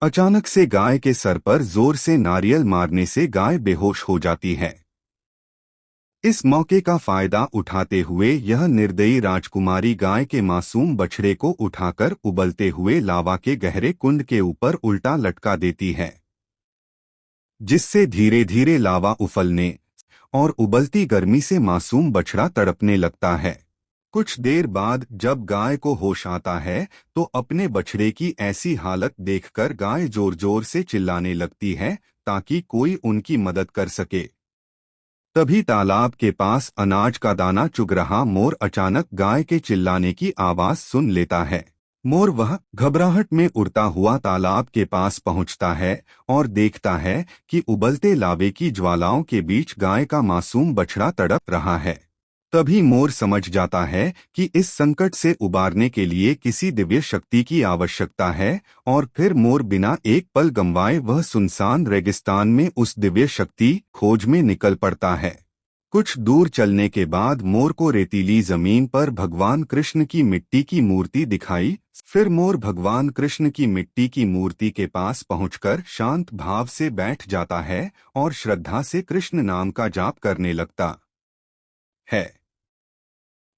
अचानक से गाय के सर पर जोर से नारियल मारने से गाय बेहोश हो जाती है। इस मौके का फायदा उठाते हुए यह निर्दयी राजकुमारी गाय के मासूम बछड़े को उठाकर उबलते हुए लावा के गहरे कुंड के ऊपर उल्टा लटका देती है, जिससे धीरे धीरे लावा उफलने और उबलती गर्मी से मासूम बछड़ा तड़पने लगता है। कुछ देर बाद जब गाय को होश आता है तो अपने बछड़े की ऐसी हालत देखकर गाय जोर जोर से चिल्लाने लगती है ताकि कोई उनकी मदद कर सके। तभी तालाब के पास अनाज का दाना चुग रहा मोर अचानक गाय के चिल्लाने की आवाज सुन लेता है। मोर वह घबराहट में उड़ता हुआ तालाब के पास पहुंचता है और देखता है कि उबलते लावे की ज्वालाओं के बीच गाय का मासूम बछड़ा तड़प रहा है। तभी मोर समझ जाता है कि इस संकट से उबारने के लिए किसी दिव्य शक्ति की आवश्यकता है और फिर मोर बिना एक पल गंवाए वह सुनसान रेगिस्तान में उस दिव्य शक्ति खोज में निकल पड़ता है। कुछ दूर चलने के बाद मोर को रेतीली जमीन पर भगवान कृष्ण की मिट्टी की मूर्ति दिखाई। फिर मोर भगवान कृष्ण की मिट्टी की मूर्ति के पास पहुंचकर शांत भाव से बैठ जाता है और श्रद्धा से कृष्ण नाम का जाप करने लगता है।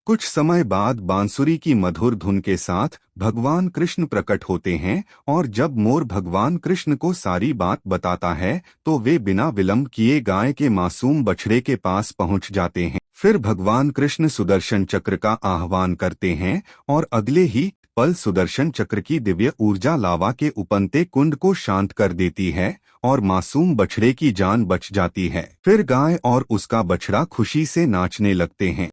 कुछ समय बाद बांसुरी की मधुर धुन के साथ भगवान कृष्ण प्रकट होते हैं और जब मोर भगवान कृष्ण को सारी बात बताता है तो वे बिना विलंब किए गाय के मासूम बछड़े के पास पहुंच जाते हैं। फिर भगवान कृष्ण सुदर्शन चक्र का आह्वान करते हैं और अगले ही पल सुदर्शन चक्र की दिव्य ऊर्जा लावा के उपनते कुंड को शांत कर देती है और मासूम बछड़े की जान बच जाती है। फिर गाय और उसका बछड़ा खुशी से नाचने लगते हैं।